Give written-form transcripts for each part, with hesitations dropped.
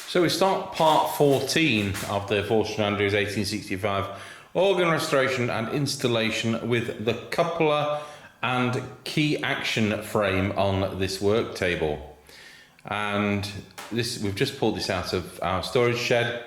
So we start part 14 of the Forster and Andrews 1865 organ restoration and installation with the coupler and key action frame on this work table. And this, we've just pulled this out of our storage shed.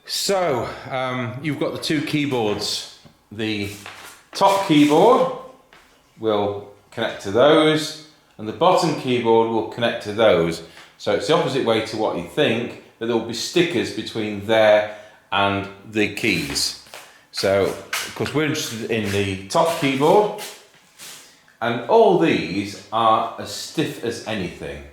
So you've got the two keyboards. The top keyboard will connect to those, and the bottom keyboard will connect to those. So it's the opposite way to what you think, but there will be stickers between there and the keys. So, of course, we're interested in the top keyboard, and all these are as stiff as anything.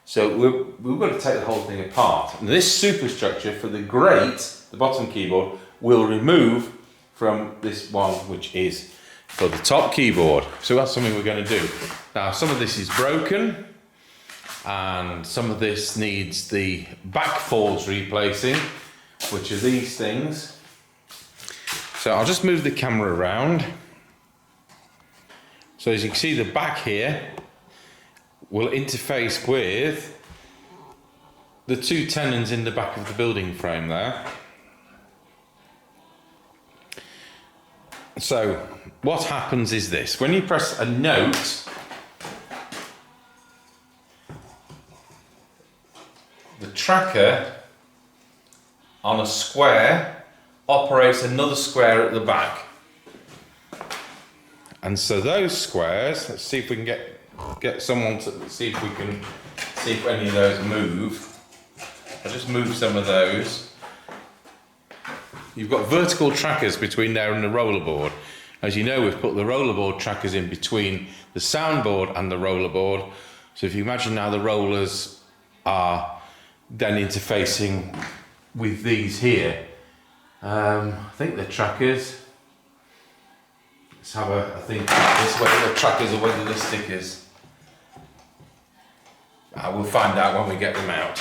So we've got to take the whole thing apart. And this superstructure for the grate, the bottom keyboard, will remove from this one, which is for the top keyboard. So that's something we're going to do. Now, some of this is broken, and some of this needs the back falls replacing, which are these things. So I'll just move the camera around. So as you can see, the back here will interface with the two tenons in the back of the building frame there. So what happens is this: when you press a note, the tracker on a square operates another square at the back. And so those squares, let's see if we can get someone to see if we can see if any of those move. I'll just move some of those. You've got vertical trackers between there and the rollerboard. As you know, we've put the rollerboard trackers in between the soundboard and the rollerboard. So if you imagine now the rollers are then interfacing with these here. I think the trackers, let's have a think this, whether the trackers or whether the stickers. We'll find out when we get them out.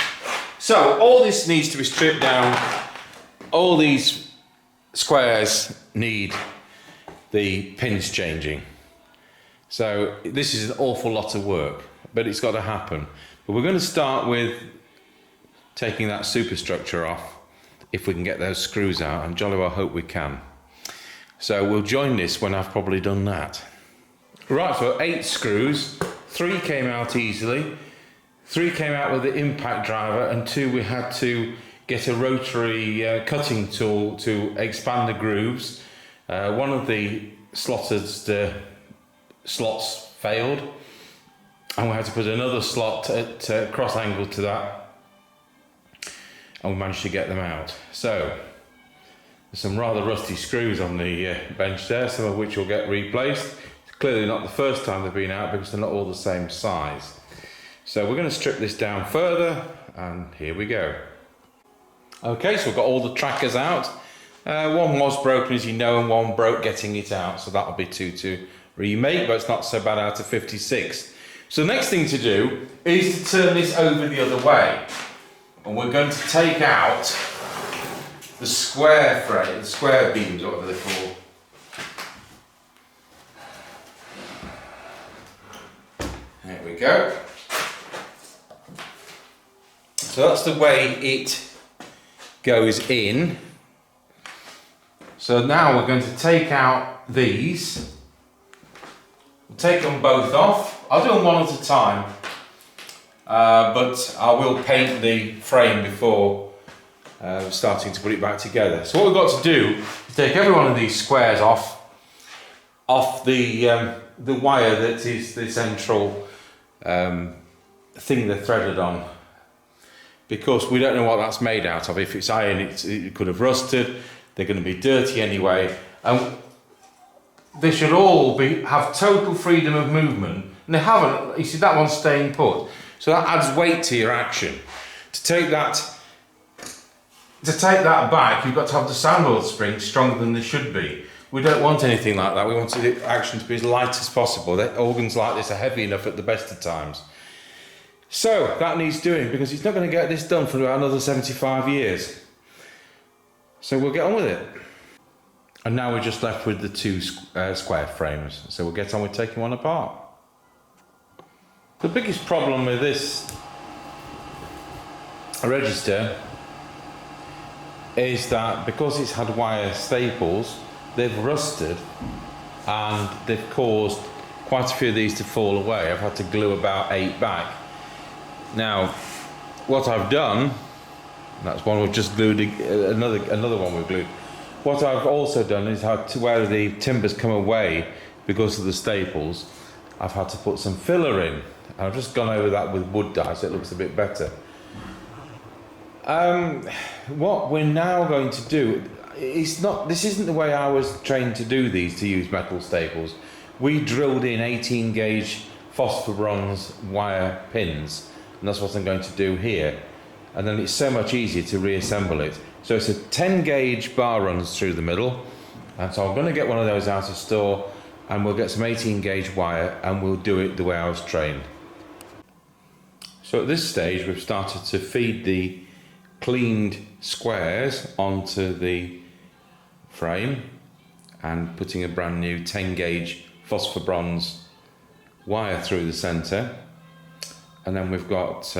So all this needs to be stripped down. All these squares need the pins changing. So this is an awful lot of work, but it's got to happen. But we're going to start with taking that superstructure off, if we can get those screws out, and jolly well hope we can. So we'll join this when I've probably done that. Right, so 8 screws, 3 came out easily, 3 came out with the impact driver, and 2 we had to get a rotary cutting tool to expand the grooves. One of the slots failed, and we had to put another slot at cross angle to that, and we managed to get them out. So there's some rather rusty screws on the bench there, some of which will get replaced. It's clearly not the first time they've been out because they're not all the same size. So we're going to strip this down further, and here we go. Okay, so we've got all the trackers out. One was broken, as you know, and one broke getting it out, so that'll be 2 to remake, but it's not so bad out of 56. So the next thing to do is to turn this over the other way, and we're going to take out the square frame, the square beams, whatever they're called. There we go. So that's the way it goes in. So now we're going to take out these. We'll take them both off. I'll do them one at a time, but I will paint the frame before starting to put it back together. So what we've got to do is take every one of these squares off the wire that is the central thing they're threaded on, because we don't know what that's made out of. If it's iron, it could have rusted. They're going to be dirty anyway, and they should all have total freedom of movement, and they haven't. You see, that one's staying put, so that adds weight to your action. To take that back, you've got to have the soundboard springs stronger than they should be. We don't want anything like that. We want the action to be as light as possible. Organs like this are heavy enough at the best of times. So that needs doing, because it's not going to get this done for about another 75 years. So we'll get on with it. And now we're just left with the 2 square frames. So we'll get on with taking one apart. The biggest problem with this register is that because it's had wire staples, they've rusted and they've caused quite a few of these to fall away. I've had to glue about 8 back. Now, what I've done, that's one we've just glued, another one we've glued. What I've also done is had to, where the timbers come away because of the staples, I've had to put some filler in. I've just gone over that with wood dye so it looks a bit better. What we're now going to do, this isn't the way I was trained to do these, to use metal staples. We drilled in 18 gauge phosphor bronze wire pins, and that's what I'm going to do here. And then it's so much easier to reassemble it. So it's a 10 gauge bar runs through the middle, and so I'm going to get one of those out of store, and we'll get some 18 gauge wire and we'll do it the way I was trained. So at this stage we've started to feed the cleaned squares onto the frame and putting a brand new 10 gauge phosphor bronze wire through the centre. And then we've got,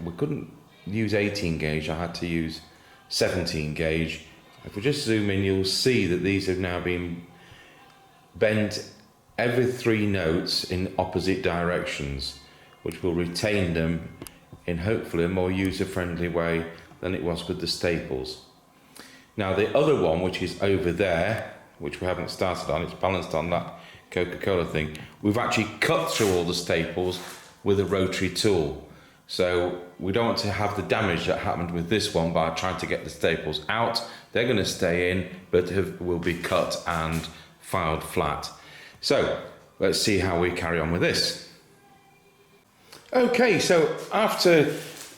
we couldn't use 18 gauge, I had to use 17 gauge. If we just zoom in, you'll see that these have now been bent every 3 notes in opposite directions, which will retain them in hopefully a more user-friendly way than it was with the staples. Now the other one, which is over there, which we haven't started on, it's balanced on that Coca-Cola thing, we've actually cut through all the staples with a rotary tool. So we don't want to have the damage that happened with this one by trying to get the staples out. They're going to stay in, but will be cut and filed flat. So let's see how we carry on with this. Okay, so after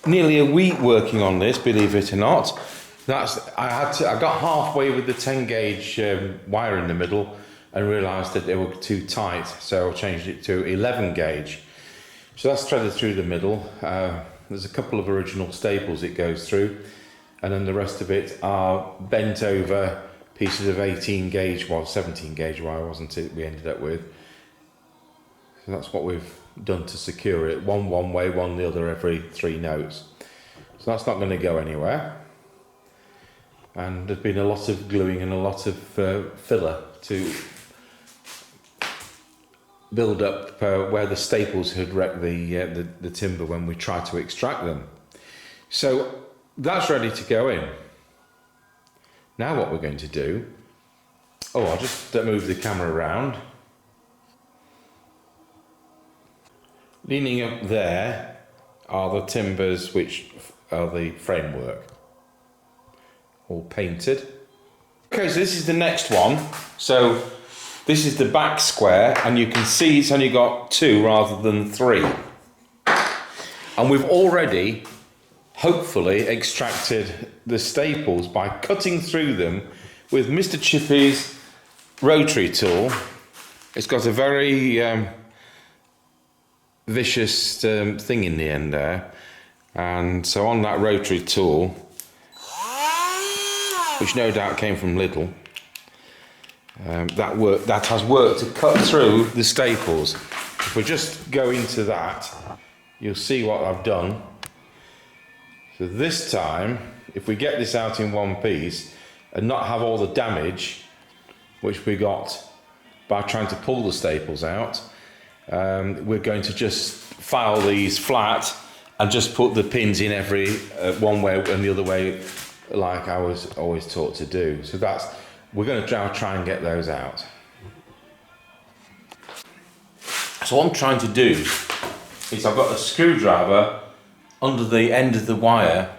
nearly a week working on this, believe it or not, I got halfway with the 10 gauge wire in the middle and realised that they were too tight, so I changed it to 11 gauge. So that's threaded through the middle. There's a couple of original staples it goes through, and then the rest of it are bent over pieces of 18 gauge, well 17 gauge wire wasn't it, we ended up with. So that's what we've done to secure it. One way, one the other every 3 notes. So that's not going to go anywhere. And there's been a lot of gluing and a lot of filler to build up where the staples had wrecked the timber when we tried to extract them. So that's ready to go in. Now what we're going to do, I'll just move the camera around. Leaning up there are the timbers which are the framework, all painted. Okay, so this is the next one. So this is the back square, and you can see it's only got 2 rather than 3. And we've already, hopefully, extracted the staples by cutting through them with Mr. Chippy's rotary tool. It's got a very vicious thing in the end there. And so on that rotary tool, which no doubt came from Lidl, that has worked to cut through the staples. If we just go into that, you'll see what I've done. So this time, if we get this out in one piece and not have all the damage which we got by trying to pull the staples out, we're going to just file these flat and just put the pins in every one way and the other way, like I was always taught to do. So we're going to try and get those out. So what I'm trying to do is I've got a screwdriver under the end of the wire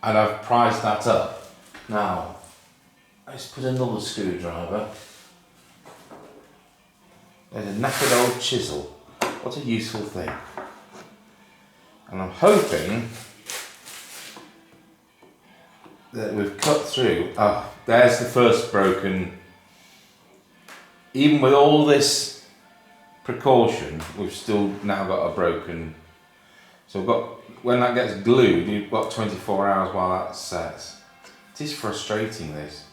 and I've prised that up. Now, let's put another screwdriver. There's a knackered old chisel. What a useful thing. And I'm hoping that we've cut through. There's the first broken. Even with all this precaution, we've still now got a broken. So when that gets glued, you've got 24 hours while that sets. It is frustrating, this.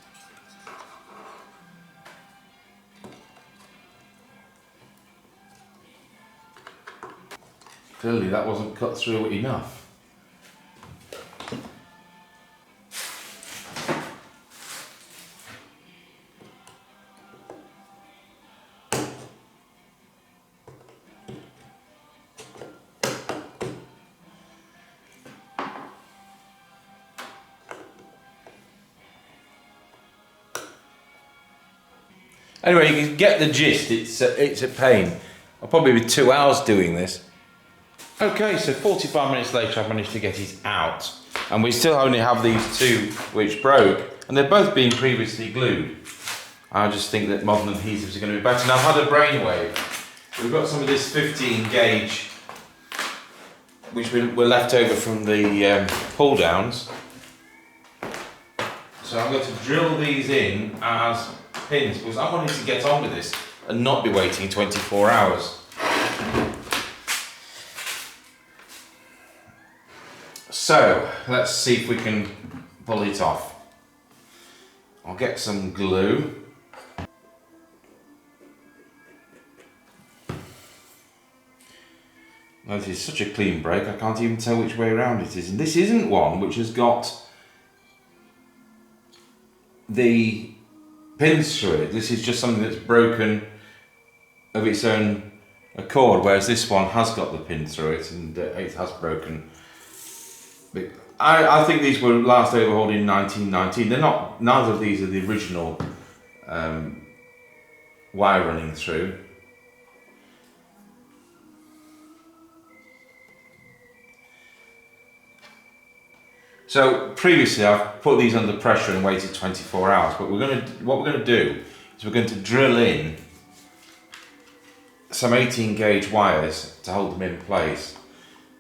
Clearly that wasn't cut through enough. Anyway, you can get the gist. It's a pain. I'll probably be 2 hours doing this. Okay, so 45 minutes later I've managed to get it out. And we still only have these two which broke. And they've both been previously glued. I just think that modern adhesives are going to be better. Now I've had a brainwave. We've got some of this 15 gauge which were left over from the pull downs. So I'm going to drill these in as pins because I wanted to get on with this and not be waiting 24 hours. So let's see if we can pull it off. I'll get some glue. Now this is such a clean break, I can't even tell which way around it is. And this isn't one which has got the pins through it. This is just something that's broken of its own accord, whereas this one has got the pin through it and it has broken. I think these were last overhauled in 1919. They're not. Neither of these are the original wire running through. So previously I've put these under pressure and waited 24 hours, but what we're going to do is we're going to drill in some 18 gauge wires to hold them in place.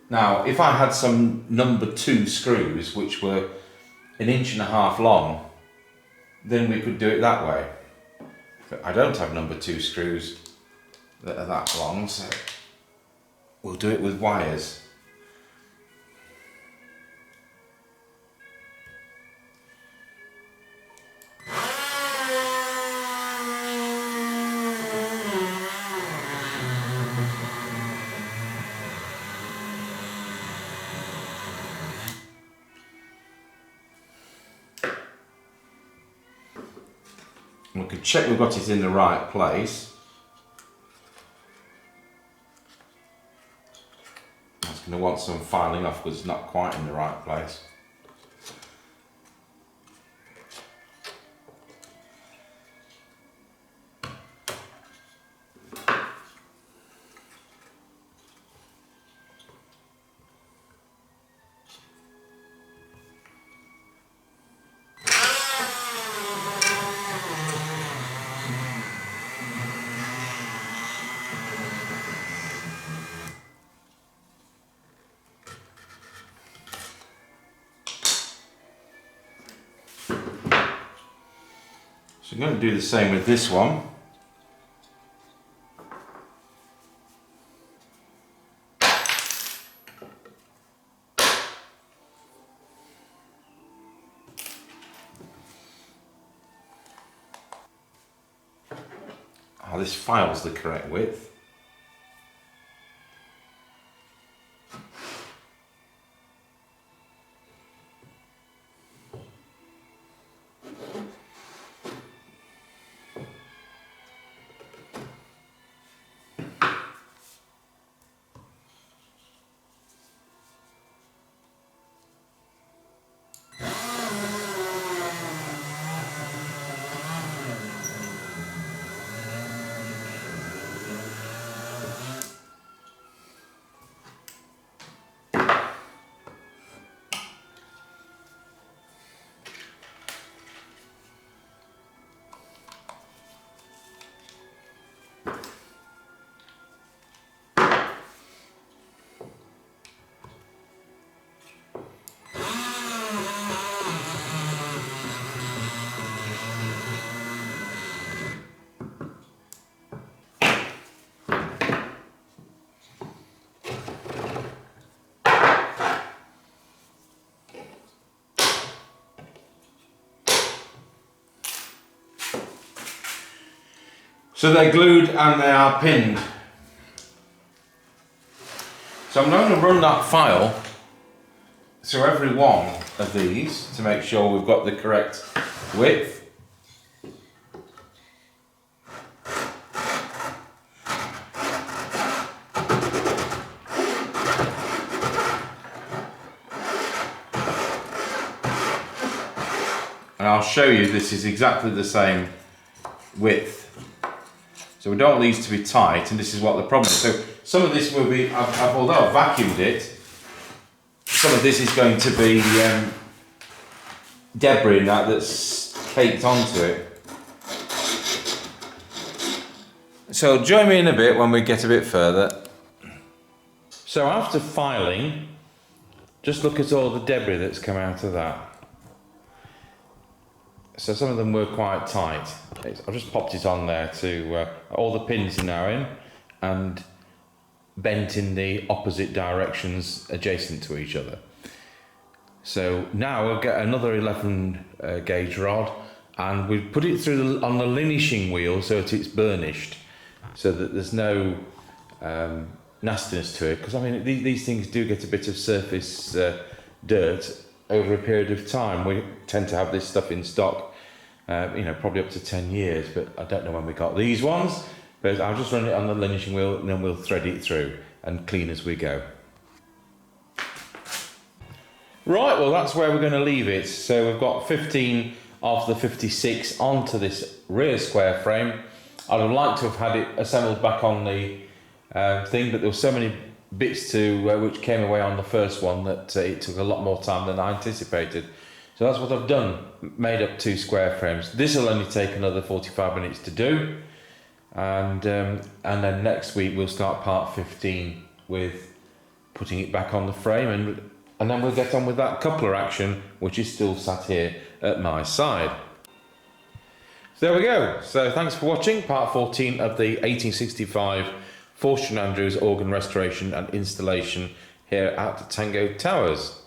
Now, if I had some number 2 screws which were 1.5 inches long, then we could do it that way. But I don't have number 2 screws that are that long, so we'll do it with wires. We can check we've got it in the right place. I was going to want some filing off because it's not quite in the right place. So I'm going to do the same with this one. Oh, this file's the correct width. So they're glued and they are pinned. So I'm going to run that file through every one of these to make sure we've got the correct width. And I'll show you this is exactly the same width So we don't want these to be tight, and this is what the problem is. So some of this will be, although I've vacuumed it, some of this is going to be debris and that's caked onto it. So join me in a bit when we get a bit further. So after filing, just look at all the debris that's come out of that. So some of them were quite tight. I've just popped it on there to, all the pins are now in and bent in the opposite directions adjacent to each other. So now we'll get another 11 gauge rod and we put it through on the linishing wheel so that it's burnished, so that there's no nastiness to it, because I mean these things do get a bit of surface dirt over a period of time. We tend to have this stuff in stock, you know, probably up to 10 years, but I don't know when we got these ones. But I'll just run it on the linishing wheel and then we'll thread it through and clean as we go. Right, well that's where we're going to leave it. So we've got 15 of the 56 onto this rear square frame. I'd have liked to have had it assembled back on the thing, but there were so many bits to which came away on the first one that it took a lot more time than I anticipated. So that's what I've done, made up 2 square frames. This will only take another 45 minutes to do, and then next week we'll start part 15 with putting it back on the frame, and then we'll get on with that coupler action, which is still sat here at my side. So there we go. So thanks for watching part 14 of the 1865 Forster and Andrews organ restoration and installation here at Tango Towers.